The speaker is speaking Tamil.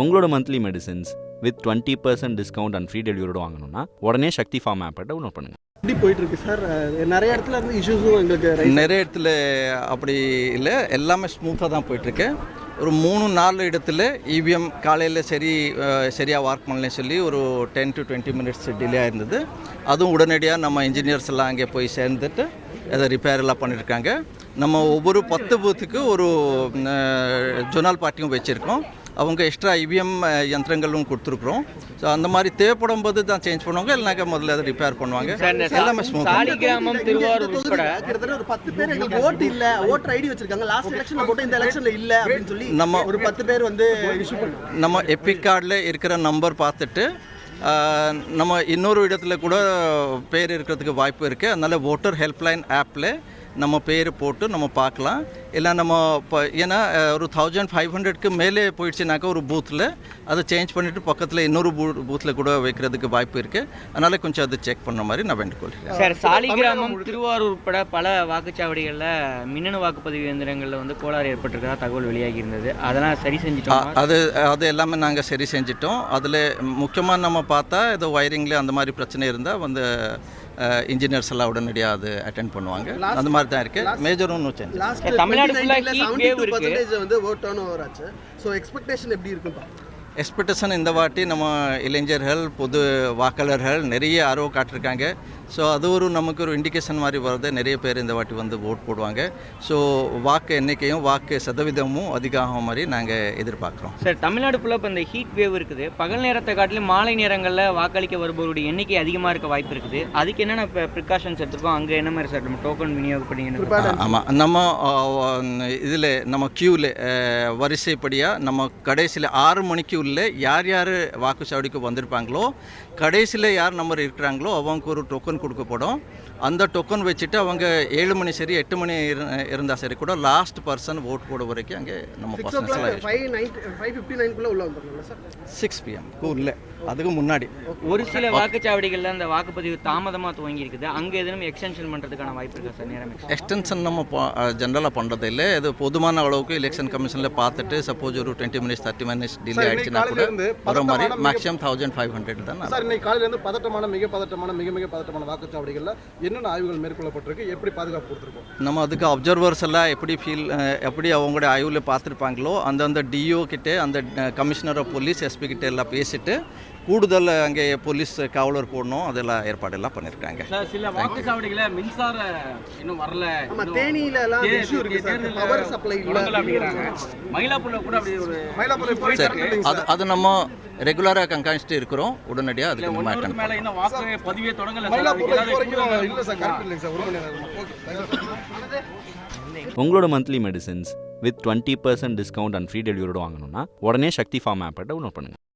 உங்களோட monthly medicines with 20% discount and free டெலிவரியோட வாங்கணும்னா உடனே சக்தி ஃபார்ம் ஆப்பை டவுன்லோட் பண்ணுங்கள். எப்படி போயிட்டு இருக்கு சார்? நிறைய இடத்துல இருந்து இஷ்யூஸும் எங்களுக்கு நிறைய இடத்துல அப்படி இல்லை, எல்லாமே ஸ்மூத்தாக தான் போயிட்டுருக்கு. ஒரு 3-4 இடத்துல இவிஎம் காலையில் சரியாக ஒர்க் பண்ணலன்னு சொல்லி ஒரு 10 to 20 மினிட்ஸ் டிலே ஆயிருந்தது. அதுவும் உடனடியாக நம்ம இன்ஜினியர்ஸ் எல்லாம் அங்கே போய் சேர்ந்துட்டு அதை ரிப்பேர் எல்லாம் பண்ணியிருக்காங்க. நம்ம ஒவ்வொரு 10 பூத்துக்கு ஒரு ஜொனால் பார்ட்டியும் வச்சுருக்கோம். அவங்க எக்ஸ்ட்ரா ஐவிஎம் யந்திரங்களும் கொடுத்துருக்குறோம். ஸோ அந்த மாதிரி தேவைப்படும் போது தான் சேஞ்ச் பண்ணுவாங்க, இல்லைனாக்கா முதல்ல அதை ரிப்பேர் பண்ணுவாங்க. எல்லாமே சாலிகிராமம் திருவாரூர் உட்பட கிட்டத்தட்ட ஒரு 10 பேர் எங்களுக்கு ஓட்டு இல்லை, ஓட்டர் ஐடி வச்சிருக்காங்க, லாஸ்ட் எலெக்ஷன்ல போட்டு இந்த எலெக்ஷன்ல இல்லை அப்படின்னு சொல்லி நம்ம ஒரு 10 பேர் வந்து இஷ்யூ பண்ணுவோம். நம்ம எபிக் கார்டில் இருக்கிற நம்பர் பார்த்துட்டு நம்ம இன்னொரு இடத்துல கூட பேர் இருக்கிறதுக்கு வாய்ப்பு இருக்குது. அதனால் ஓட்டர் ஹெல்ப்லைன் ஆப்பில் நம்ம பேர் போட்டு நம்ம பார்க்கலாம். இல்லை நம்ம இப்போ ஏன்னா ஒரு 1500க்கு மேலே போயிடுச்சுனாக்கா ஒரு பூத்தில் அதை சேஞ்ச் பண்ணிவிட்டு பக்கத்தில் இன்னொரு பூத்தில் கூட வைக்கிறதுக்கு வாய்ப்பு இருக்குது. அதனால் கொஞ்சம் அதை செக் பண்ண மாதிரி நான் வேண்டுகொள்கிறேன். சார், சாலிகிராமம் திருவாரூர் உட்பட பல வாக்குச்சாவடிகளில் மின்னணு வாக்குப்பதிவு இயந்திரங்களில் வந்து கோளாறு ஏற்பட்டிருக்கிறதா தகவல் வெளியாகி இருந்தது. அதெல்லாம் சரி செஞ்சுட்டோம். அது எல்லாமே நாங்கள் சரி செஞ்சிட்டோம். அதில் முக்கியமாக நம்ம பார்த்தா ஏதோ வயரிங்கில் அந்த மாதிரி பிரச்சனை இருந்தால் வந்து இன்ஜினியர்ஸ் எல்லாம் உடனடியாக அது அட்டென்ட் பண்ணுவாங்க. அந்த மாதிரி தான் இருக்குது. மேஜர் ஒன்றும் சேஞ்ச். தமிழ்நாடு ஃபுல்லாக ஹீட் வேவ் இருக்கு. வந்து ஓட் டர்ன் ஓவர் ஆச்சு. ஸோ எக்ஸ்பெக்டேஷன் எப்படி இருக்குப்பா? எக்ஸ்பெக்டேஷன் இந்த வாட்டி நம்ம இளைஞர்கள் பொது வாக்காளர்கள் நிறைய ஆர்வம் காட்டிருக்காங்க. ஸோ அது ஒரு நமக்கு ஒரு இண்டிகேஷன் மாதிரி வருது. நிறைய பேர் இந்த வாட்டி வந்து ஓட் போடுவாங்க. ஸோ வாக்கு எண்ணிக்கையும் வாக்கு சதவீதமும் அதிகமாக மாதிரி நாங்கள் எதிர்பார்க்குறோம். சார், தமிழ்நாடு ஃபுல்லாக இப்போ இந்த ஹீட் வேவ் இருக்குது. பகல் நேரத்தை காட்டிலும் மாலை நேரங்களில் வாக்களிக்க வருபவருடைய எண்ணிக்கை அதிகமாக இருக்க வாய்ப்பு இருக்குது. அதுக்கு என்னென்ன இப்போ ப்ரிகாஷன்ஸ் எடுத்துருக்கோம்? அங்கே என்ன மாதிரி சார் நம்ம டோக்கன் விநியோகப்படி? ஆமாம், நம்ம இதில் நம்ம க்யூவில் வரிசைப்படியாக நம்ம கடைசியில் 6 மணிக்கு உள்ள யார் யார் வாக்குச்சாவடிக்கு வந்திருப்பாங்களோ கடைசியில் யார் நம்பர் இருக்கிறாங்களோ அவங்க ஒரு டோக்கன் கொடுக்கப்படும். அந்த டோக்கன் வச்சுட்டு அவங்க 7 மணி சரி 8 மணி இருந்தால் சரி கூட லாஸ்ட் பர்சன் ஓட் போட வரைக்கும் அங்கே நம்ம பர்சன்ஸ்லாம் 5:59 உள்ள வந்துடலாம் சார். 6 PM இல்லை, அதுக்கு முன்னாடி ஒரு சில வாக்குச்சாவடிகளில் அந்த வாக்குப்பதிவு தாமதமாக துவங்கி இருக்குது. அங்கே எதுவும் எக்ஸ்டென்ஷன் பண்ணுறதுக்கான வாய்ப்பு இருக்கா சார்? நேரம் எக்ஸ்டென்ஷன் நம்ம ஜென்ரலாக பண்ணுறது இல்லை. இது போதுமான அளவுக்கு எலெக்ஷன் கமிஷனில் பார்த்துட்டு சப்போஸ் ஒரு 20 மினிட்ஸ் 30 மினிட்ஸ் டிலே ஆகிடுச்சுன்னா கூட வர மாதிரி மேக்ஸிமம் 1500 தான். சார், இன்னைக்கு காலையிலேருந்து மிக பதட்டமான வாக்குச்சாவடிகளில் என்னென்ன ஆய்வுகள் மேற்கொள்ளப்பட்டிருக்கு, எப்படி பாதுகாப்பு கொடுத்துருக்கோம்? நம்ம அதுக்கு அப்சர்வர்ஸ் எல்லாம் எப்படி அவங்களோட ஆய்வில் பார்த்துருப்பாங்களோ அந்தந்த டிஓ கிட்டே அந்த கமிஷனர் ஆஃப் போலீஸ் எஸ்பி கிட்டே எல்லாம் பேசிட்டு கூடுதல் அங்கே போலீஸ் காவலர் போடணும், அதெல்லாம் ஏற்பாடெல்லாம் பண்ணியிருக்காங்க. சில வாக்குச்சாவடிகளை மின்சார இன்னும் வரல. தேனியில எல்லாம் இஷ்யூ இருக்கு சார். பவர் சப்ளை மயிலாப்பூர்ல கூட அப்படி ஒரு அது நம்ம ரெகுலராக கண்காணிச்சுட்டு இருக்கிறோம். உடனடியாக அதுக்கு நம்ம அட்டெண்ட் மேலே இன்னும் வாக்கு பதிவே தொடங்கல. இல்லை சார், கரெக்ட் இல்லைங்க சார். 1 மணி நேரம். உங்களோட monthly medicines with 20% discount and free டெலிவரியோட வாங்கணும்னா உடனே சக்தி ஃபார்ம் ஆப்பை டவுன்லோட் பண்ணுங்கள்.